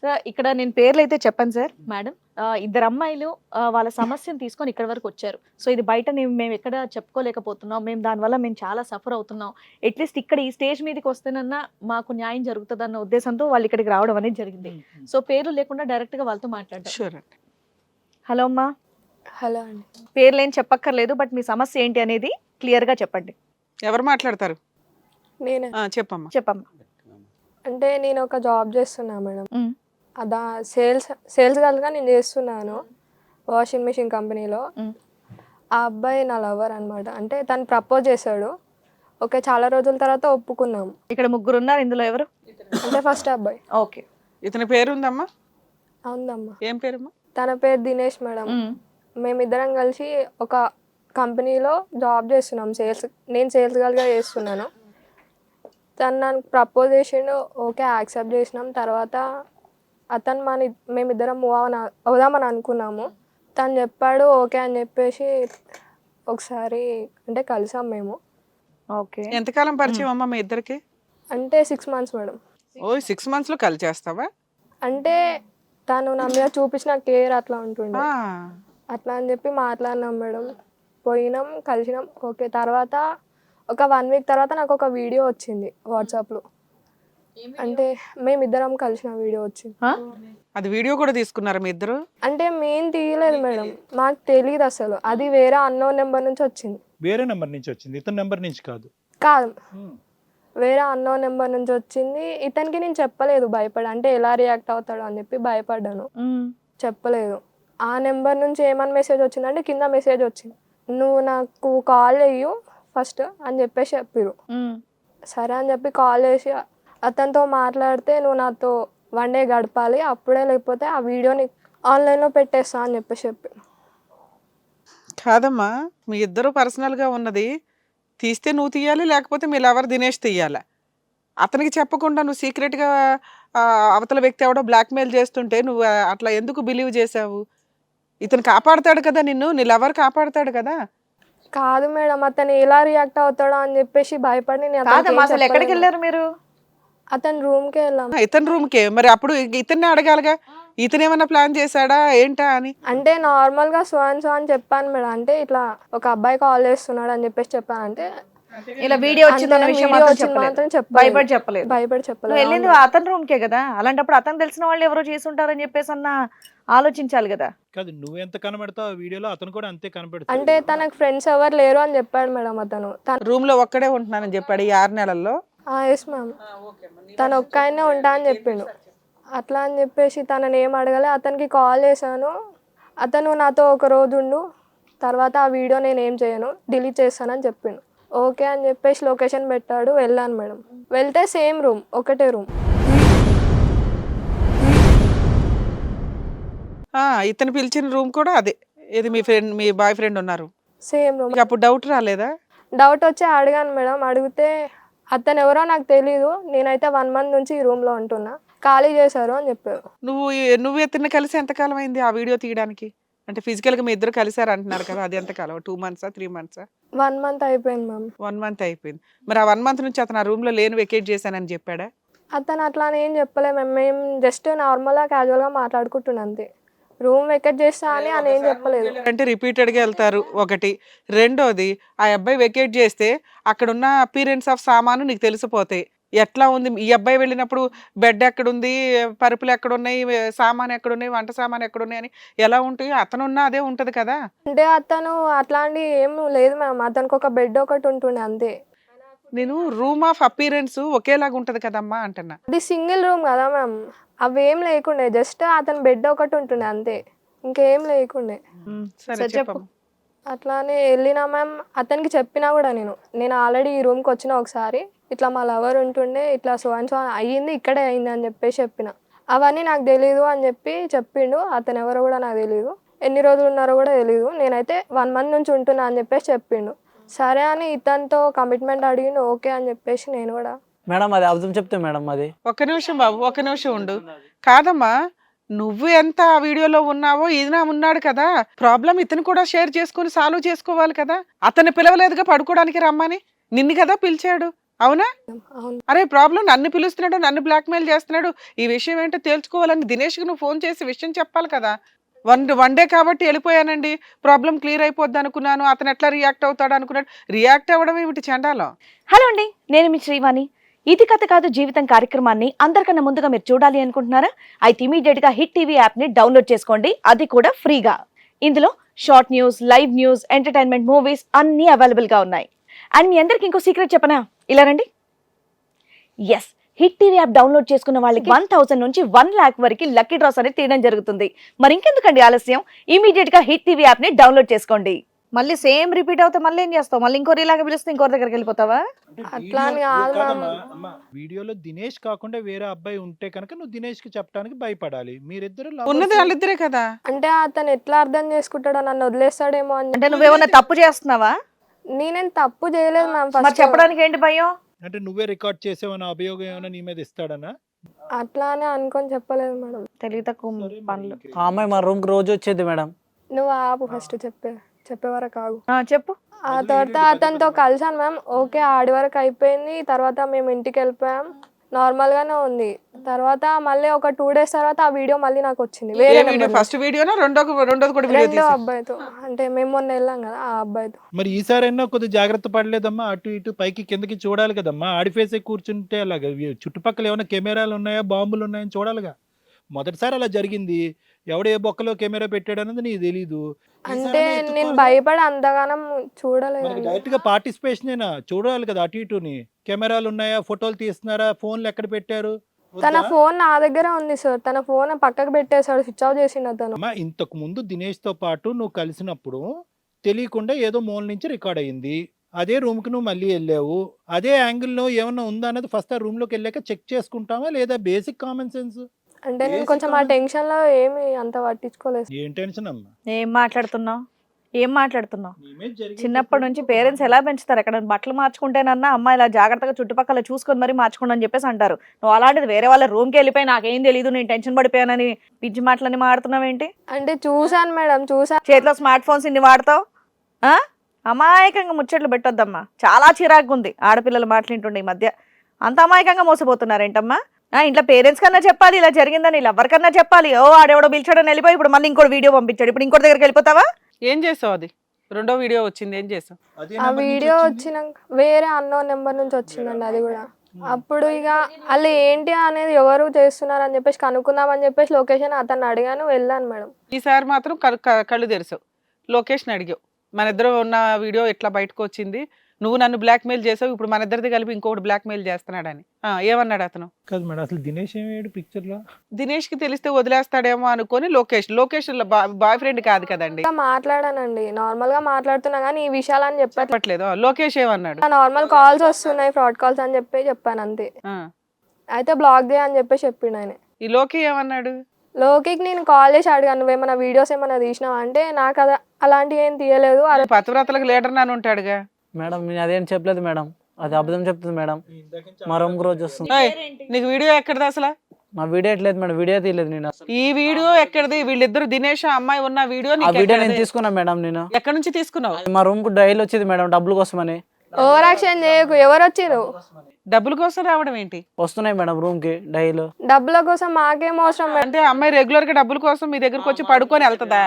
Sir ఇక్కడ నేను పేర్లు అయితే చెప్పాను సార్ మేడం. ఇద్దరు అమ్మాయిలు వాళ్ళ సమస్యను తీసుకొని ఇక్కడి వరకు వచ్చారు. సో ఇది బయట మేము ఎక్కడ చెప్పుకోలేకపోతున్నాం. దానివల్ల మేము చాలా సఫర్ అవుతున్నాం. అట్లీస్ట్ ఇక్కడ ఈ స్టేజ్ మీదకి వస్తేనన్నా మాకు న్యాయం జరుగుతుందన్న ఉద్దేశంతో వాళ్ళు ఇక్కడికి రావడం అనేది జరిగింది. సో పేర్లు లేకుండా డైరెక్ట్ గా వాళ్ళతో మాట్లాడతాం. షూర్ అండి. హలో అమ్మా. హలో అండి. పేర్లు ఏం చెప్పక్కర్లేదు, బట్ మీ సమస్య ఏంటి అనేది క్లియర్ గా చెప్పండి. ఎవరు మాట్లాడతారు? నేనే. చెప్పమ్మా. అంటే నేను ఒక జాబ్ చేస్తున్నా మేడం. ఉమ్. అదా సేల్స్ గర్ల్గా నేను చేస్తున్నాను వాషింగ్ మిషన్ కంపెనీలో. ఉమ్. ఆ అబ్బాయి నా లవర్ అనమాట. అంటే తను ప్రపోజ్ చేశాడు. ఓకే, చాలా రోజుల తర్వాత ఒప్పుకున్నాము. ఇక్కడ ముగ్గురు ఉన్నారు, ఇందులో ఎవరు? అంటే ఫస్ట్ అబ్బాయి. ఓకే. ఇతని పేరు ఉందమ్మా? అవుందమ్మా. ఏం పేరమ్మా? తన పేరు దినేష్ మేడం. మేమిద్దరం కలిసి ఒక కంపెనీలో జాబ్ చేస్తున్నాం. నేను సేల్స్ గర్ల్గా చేస్తున్నాను. తను నాకు ప్రపోజ్ చేసిండు. ఓకే, యాక్సెప్ట్ చేసినాం. తర్వాత అతను మేమిద్దరం మూవ్ అవుదామని అనుకున్నాము. తను చెప్పాడు ఓకే అని చెప్పేసి ఒకసారి అంటే కలిసాం మేము. ఓకే. ఎంతకాలం పరిచయం అమ్మా మీ ఇద్దరికి? అంటే 6 months మేడం. ఓ 6 months లో కలిచేస్తావా? అంటే తను నా మీద చూపించిన కేర్ అట్లా ఉంటుండే. ఆ, అట్లా అని చెప్పి మాట్లాడినాం మేడం. పోయినాం, కలిసినాం. ఓకే, తర్వాత ఒక 1 week తర్వాత నాకు ఒక వీడియో వచ్చింది వాట్సాప్లో. అంటే మేమిద్దరం కలిసిన వీడియో వచ్చింది. అది వీడియో కూడా తీసుకున్నారా మీ ఇద్దరు? అంటే మేము తీయలేదు మేడం, మాకు తెలియదు అసలు. అది వేరే అన్నోన్ నెంబర్ నుంచి వచ్చింది. వేరే నెంబర్ నుంచి వచ్చింది, ఇతని నెంబర్ నుంచి కాదు. కాదు, వేరే అన్నోన్ నెంబర్ నుంచి వచ్చింది. ఇతనికి నేను చెప్పలేదు, భయపడి. అంటే ఎలా రియాక్ట్ అవుతాడు అని చెప్పి భయపడ్డాను, చెప్పలేదు. ఆ నెంబర్ నుంచి ఏమని మెసేజ్ వచ్చిందంటే కింద మెసేజ్ వచ్చింది, నువ్వు నాకు కాల్ చెయ్యు ఫస్ట్ అని చెప్పేసి చెప్పిరు. సరే అని చెప్పి కాల్ చేసి అతనితో మాట్లాడితే నువ్వు నాతో 1 day గడపాలి, అప్పుడే లేకపోతే ఆ వీడియోని ఆన్లైన్లో పెట్టేస్తా అని చెప్పి కాదమ్మా, మీ ఇద్దరు పర్సనల్గా ఉన్నది తీస్తే నువ్వు తీయాలి, లేకపోతే మీ లవర్ దినేష్ తీయాలా? అతనికి చెప్పకుండా నువ్వు సీక్రెట్గా అవతల వ్యక్తి ఎవడో బ్లాక్మెయిల్ చేస్తుంటే నువ్వు అట్లా ఎందుకు బిలీవ్ చేసావు? ఇతను కాపాడుతాడు కదా నిన్ను, నీ లవర్ కాపాడుతాడు కదా. కాదు మేడం, అతను ఎలా రియాక్ట్ అవుతాడో అని చెప్పేసి భయపడి నేను కాదమ్మా, అసలు ఎక్కడికి వెళ్ళారు మీరు? అతని రూమ్కే వెళ్ళాం. ఇతని రూమ్కే? మరి అప్పుడు ఇతన్ని అడగాలిగా, ఇతను ఏమన్నా ప్లాన్ చేశాడా ఏంటా అని. అంటే నార్మల్గా సో అని చెప్పాను మేడం. అంటే ఇట్లా ఒక అబ్బాయి కాల్ చేస్తున్నాడు అని చెప్పేసి చెప్పాను. అంటే ఇలా వీడియో వచ్చిందన్న విషయం మాత్రం చెప్పలేదు. భయపడి చెప్పలేదు. వెళ్ళింది అతని రూమ్ కే కదా, అలాంటప్పుడు అతను తెలిసిన వాళ్ళు ఎవరో చేసి ఉంటారని చెప్పేసి అన్న ఆలోచించాలి కదా. కాదు, నువ్వెంత కనబడతావు ఆ వీడియోలో, అతను కూడా అంతే కనబడతాడు. అంటే తనకు ఫ్రెండ్స్ ఎవరు లేరు అని చెప్పాడు మేడం. అతను రూమ్ లో ఒక్కడే ఉంటున్నానని చెప్పాడు ఈ 6 నెలల్లో. ఎస్ మ్యామ్, తను ఒక్క ఆయనే ఉంటా అని చెప్పిండు. అట్లా అని చెప్పేసి తనని ఏం అడగలే. అతనికి కాల్ చేశాను, అతను నాతో ఒక రోజు ఉండు, తర్వాత ఆ వీడియో నేను ఏం చేయను, డిలీట్ చేస్తానని చెప్పిండు. ఓకే అని చెప్పేసి లొకేషన్ పెట్టాడు, వెళ్ళాను మేడం. వెళ్తే సేమ్ రూమ్, ఒకటే రూమ్. ఇతను పిలిచిన రూమ్ కూడా అదే, ఇది మీ బాయ్ ఫ్రెండ్ ఉన్నారు, సేమ్ రూమ్. అప్పుడు డౌట్ రాలేదా? డౌట్ వచ్చి అడిగాను మేడం. అడిగితే అతను ఎవరో నాకు తెలీదు, నేనైతే 1 month నుంచి ఈ రూమ్లో ఉంటున్నా, ఖాళీ చేశారు అని చెప్పారు. నువ్వు ఇతన్ని కలిసి ఎంతకాలం అయింది ఆ వీడియో తీయడానికి? అంటే ఫిజికల్ గా మీ ఇద్దరు కలిసారు అంటున్నారు కదా, అది ఎంతకాలం? 2 months 3 months? 1 month అయిపోయింది మ్యామ్. 1 month అయిపోయింది. మరి ఆ 1 month నుంచి అతను ఆ రూమ్ లో లేను వెకేట్ చేశానని చెప్పాడా? అతను అట్లా ఏం చెప్పలే మ్యామ్. మేము జస్ట్ నార్మల్గా క్యాజువల్గా మాట్లాడుకుంటున్నాం అంతే. రూమ్ వెకేట్ చేస్తా అని అని ఏం చెప్పలేదు. అంటే రిపీటెడ్ గా వెళ్తారు ఒకటి. రెండోది, ఆ అబ్బాయి వెకేట్ చేస్తే అక్కడ ఉన్న అపీరెన్స్ ఆఫ్ సామాను నీకు తెలిసిపోతాయి. ఎట్లా ఉంది ఈ అబ్బాయి వెళ్ళినప్పుడు, బెడ్ ఎక్కడుంది, పరుపులు ఎక్కడున్నాయి, సామాన్ ఎక్కడున్నాయి, వంట సామాన్ ఎక్కడున్నాయి అని ఎలా ఉంటాయి? అతనున్నా అదే ఉంటది కదా. అంటే అతను అట్లాంటి ఏం లేదు మ్యామ్, అతనికి ఒక బెడ్ ఒకటి ఉంటుండే అంతే. నేను రూమ్ ఆఫ్ అపీరెన్స్ ఒకేలాగా ఉంటది కదమ్మా అంటున్నా. అది సింగిల్ రూమ్ కదా మ్యామ్, అవేం లేకుండే, జస్ట్ అతని బెడ్ ఒకటి ఉంటుండే అంతే, ఇంకేం లేకుండే. సరే చెప్పు. అట్లానే వెళ్ళినా మ్యామ్. అతనికి చెప్పినా కూడా నేను ఆల్రెడీ ఈ రూమ్కి వచ్చిన ఒకసారి, ఇట్లా మా లవర్ ఉంటుండే, ఇట్లా సో అయ్యింది, ఇక్కడే అయింది అని చెప్పేసి చెప్పిన. అవన్నీ నాకు తెలీదు అని చెప్పి చెప్పిండు. అతను ఎవరో కూడా నాకు తెలీదు, ఎన్ని రోజులు ఉన్నారో కూడా తెలీదు, నేనైతే 1 month నుంచి ఉంటున్నా అని చెప్పేసి చెప్పిండు. సరే అని ఇతనితో కమిట్మెంట్ అడిగిండు. ఓకే అని చెప్పేసి నేను కూడా. మేడం అది అబద్ధం చెప్తే మేడం అది. ఒక్క నిమిషం బాబు, ఒక్క నిమిషం ఉండు. కాదమ్మా, నువ్వు ఎంత ఆ వీడియోలో ఉన్నావో ఈయన ఉన్నాడు కదా, ప్రాబ్లం ఇతను కూడా షేర్ చేసుకుని సాల్వ్ చేసుకోవాలి కదా. అతన్ని పిలవలేదుగా పడుకోవడానికి రమ్మని, నిన్ను కదా పిలిచాడు. అవునా? అవును. అరే ప్రాబ్లం నన్ను పిలుస్తున్నాడు, నన్ను బ్లాక్మెయిల్ చేస్తున్నాడు, ఈ విషయం ఏంటో తేల్చుకోవాలని దినేష్కి నువ్వు ఫోన్ చేసి విషయం చెప్పాలి కదా. వన్ డే కాబట్టి వెళ్ళిపోయానండి, ప్రాబ్లం క్లియర్ అయిపోద్ది అనుకున్నాను, అతను ఎట్లా రియాక్ట్ అవుతాడు అనుకున్నాడు. రియాక్ట్ అవ్వడం ఏమిటి చండాలం? హలో అండి, నేను మీ శ్రీవాణి. ఇది కథ కాదు జీవితం కార్యక్రమాన్ని అందరికన్నా ముందుగా మీరు చూడాలి అనుకుంటున్నారా? అయితే ఇమీడియట్ గా హిట్ టీవీ యాప్ ని డౌన్లోడ్ చేసుకోండి, అది కూడా ఫ్రీగా. ఇందులో short news, live news, entertainment, movies అన్ని అవైలబుల్ గా ఉన్నాయి. అండ్ మీ అందరికి ఇంకో సీక్రెట్ చెప్పనా? ఇలా రండి. Yes, hit TV app download చేసుకున్న వాళ్ళకి 1000 నుంచి 1 lakh వరకు లక్కీ డ్రాస్ అనేది తీయడం జరుగుతుంది. మరి ఇంకెందుకండి ఆలస్యం, ఇమీడియట్ గా హిట్ టీవీ యాప్ ని డౌన్లోడ్ చేసుకోండి. మళ్ళీ సేమ్ రిపీట్ అవుతే మళ్ళీ ఏం చేస్తావు? మళ్ళీ ఇంకోరి ఇలాగా పిలిస్తే ఇంకోరి దగ్గరికి వెళ్ళిపోతావా? అట్లా అని కాదు వీడియోలో దినేష్ కాకుండా వేరే అబ్బాయి ఉంటే కనుక నువ్వు దినేష్ కి చెప్పడానికి భయపడాలి. మీరిద్దరు ఉన్నది వాళ్ళిద్దరే కదా. అంటే అతను ఎట్లా అర్థం చేసుకుంటాడో, నన్ను వదిలేస్తాడేమో అని. అంటే నువ్వేమన్నా తప్పు చేస్తున్నావా? నేనేం తప్పు చేయలేదు మ్యామ్. మరి ఫస్ట్ చెప్పడానికి ఏంటి భయం? అంటే నువ్వే రికార్డ్ చేసేవన్న అభియోగం ఏమైనా నీ మీద ఇస్తాడనా? అట్లానే అనుకొని చెప్పలేదు మేడం. తెలివి తక్కువ పనులు. ఆ అమ్మాయి మా రూమ్కి రోజు వచ్చేది మేడం. నువ్వు ఆపు, ఫస్ట్ చెప్పే వరకు ఆగు. చెప్పు. ఆ తర్వాత అతనితో కలిసాను మ్యామ్. ఓకే, ఆడి వరకు అయిపోయింది. తర్వాత మేము ఇంటికి వెళ్ళిపోయాం, నార్మల్ గానే ఉంది. తర్వాత మళ్ళీ ఒక 2 days తర్వాత ఆ వీడియో మళ్ళీ నాకు వచ్చింది. వేరే ఏ వీడియో? ఫస్ట్ వీడియోనా రెండోది కూడా వీడియో రెండో తీసి? అబ్బాయితో, అంటే మేము మొన్న వెళ్ళాం కదా ఆ అబ్బాయితో. మరి ఈసారైనా కొద్దిగా జాగ్రత్త పడలేదమ్మా? అటు ఇటు పైకి కిందకి చూడాలి కదమ్మా. ఆడిఫేసే కూర్చుంటే అలాగా చుట్టుపక్కల ఏమైనా కెమెరాలు ఉన్నాయా, బాంబులు ఉన్నాయని చూడాలిగా. మొదటిసారి అలా జరిగింది, ఎవడు ఏ బొక్కలో కెమెరా పెట్టాడు అనేది నీకు తెలీదు. అంటే నేను భయపడి అంతగానం చూడలేదు. డైరెక్ట్ గా పార్టిసిపేషన్ అయినా చూడాలి కదా, అటు ఇటుని కెమెరాలు ఉన్నాయా, ఫోటోలు తీస్తున్నారా, ఫోన్లు ఎక్కడ పెట్టారు? తన ఫోన్ నా దగ్గర ఉంది సార్. తన ఫోన్ పక్కకు పెట్టేశాడు, స్విచ్ ఆఫ్ చేసిండు అతను. అమ్మా, ఇంతకు ముందు దినేష్ తో పాటు నువ్వు కలిసినప్పుడు తెలియకుండా ఏదో మూల నుంచి రికార్డ్ అయ్యింది. అదే రూమ్ కి నువ్వు మళ్ళీ వెళ్ళావు. అదే యాంగిల్ లో ఏమన్నా ఉందా అనేది ఫస్ట్ ఆ రూమ్ లోకి వెళ్ళాక చెక్ చేసుకుంటావా లేదా? Basic common sense. అంటే నేను కొంచెం ఆ టెన్షన్ లో ఏమి అంత పట్టించుకోలేదు. ఏం టెన్షన్ అమ్మా? ఏం మాట్లాడుతున్నావు? నీ మీద జరిగింది చిన్నప్పటి నుంచి పేరెంట్స్ ఎలా పెంచుతారు? ఎక్కడ బట్టలు మార్చుకుంటేనన్నా అమ్మాయి ఇలా జాగ్రత్తగా చుట్టుపక్కల చూసుకొని మరి మార్చుకోండి అని చెప్పేసి అంటారు. నువ్వు అలాంటిది వేరే వాళ్ళ రూమ్కి వెళ్ళిపోయి నాకేం తెలియదు, నేను టెన్షన్ పడిపోయానని పిచ్చి మాటలని మాడుతున్నావు ఏంటి? అంటే చూసాను మేడం, చూసాను. చేతిలో స్మార్ట్ ఫోన్స్ ఇన్ని వాడతావు? అమాయకంగా ముచ్చట్లు పెట్టొద్దమ్మా, చాలా చిరాకుగా ఉంది ఆడపిల్లలు మాట్లాడుతుండే ఈ మధ్య. అంత అమాయకంగా మోసపోతున్నారేంటమ్మా? ఇంట్లో పేరెంట్స్ కన్నా చెప్పాలి ఇలా జరిగిందని, ఇలా ఎవరికన్నా చెప్పాలి. ఓ ఆడెవడో పిలిచాడని వెళ్ళిపోయి ఇప్పుడు మళ్ళీ ఇంకోటి వీడియో పంపించాడు, ఇప్పుడు ఇంకోటి దగ్గరికి వెళ్ళిపోతావా? ఏం చేసావు? అది రెండో వీడియో వచ్చింది, ఏం చేసావు? అదే ఆ నెంబర్ నుంచి వీడియో వచ్చింది? వచ్చినాక వేరే అన్నోన్ నెంబర్ నుంచి వచ్చిందండి అది కూడా. అప్పుడు ఇక వాళ్ళు ఏంటి అనేది ఎవరు చేస్తున్నారు అని చెప్పేసి కనుక్కుందామని చెప్పేసి లొకేషన్ అతన్ని అడిగాను, వెళ్ళాను మేడం. ఈసారి మాత్రం కళ్ళు తెరిసావు, లొకేషన్ అడిగావు. మన ఇద్దరు ఉన్న వీడియో ఇట్లా బయటకు వచ్చింది, నువ్వు నన్ను బ్లాక్మెయిల్ చేసావు, ఇప్పుడు మన ఇద్దరిది కలిపి ఇంకొకటి బ్లాక్మెయిల్ చేస్తున్నాడని. ఏమన్నాడు అతను? కాదు మేడం, అసలు దినేష్ ఏమయ్యాడు పిక్చర్ లో? దినేష్ కి తెలిస్తే వదిలేస్తాడేమో అనుకొని లొకేషన్ లో బాయ్ ఫ్రెండ్ కాదు కదండి. ఇంకా మాట్లాడానండి, నార్మల్ గా మాట్లాడుతున్నా కానీ ఈ విషయాలని చెప్పట్లేదు. లోకేష్ ఏమన్నాడు? నార్మల్ కాల్స్ వస్తున్నాయి, ఫ్రాడ్ కాల్స్ అని చెప్పాను అంతే. ఆ. అయితే బ్లాక్ చేయ అని చెప్పేసి చెప్పిండు ఆయన. ఈ లోకి ఏమన్నాడు? లోకికి నేను కాల్ చేసి అడిగాను, నువ్వేమైనా వీడియోస్ ఏమైనా తీసినావా అంటే, నాకు అలాంటివి ఏం తీయలేదు. పతివ్రతలకు లీడర్ నాని ఉంటాడుగా. మేడం నేను అదేం చెప్పలేదు మేడం, అది అబద్ధం చెప్తుంది మేడం. మా రూమ్కి రోజు వస్తుంది. ఏయ్, నీకు వీడియో ఎక్కడిది అసలు? మా వీడియో ఎట్లేదు మేడం, వీడియో తీయలేదు నేను అసలు. ఈ వీడియో ఎక్కడిది? వీళ్ళిద్దరు దినేష్ అమ్మాయి ఉన్న వీడియో ఆ వీడియో నేను తీసుకున్నా మేడం. నేను ఎక్కడి నుంచి తీసుకున్నావు? మా రూమ్ కు డైలీ వచ్చేది మేడం, డబ్బుల కోసమని. ఓవర్ యాక్షన్ చేయకు. ఎవరు వచ్చిర్రు? డబ్బుల కోసం రావడం ఏంటి? వస్తున్నాయి మేడం రూమ్ కి డైలీ. డబ్బుల కోసం మాకేం అవసరం మేడం. అంటే అమ్మాయి రెగ్యులర్ గా డబ్బుల కోసం మీ దగ్గరకు వచ్చి పడుకొని వెళ్తుందా?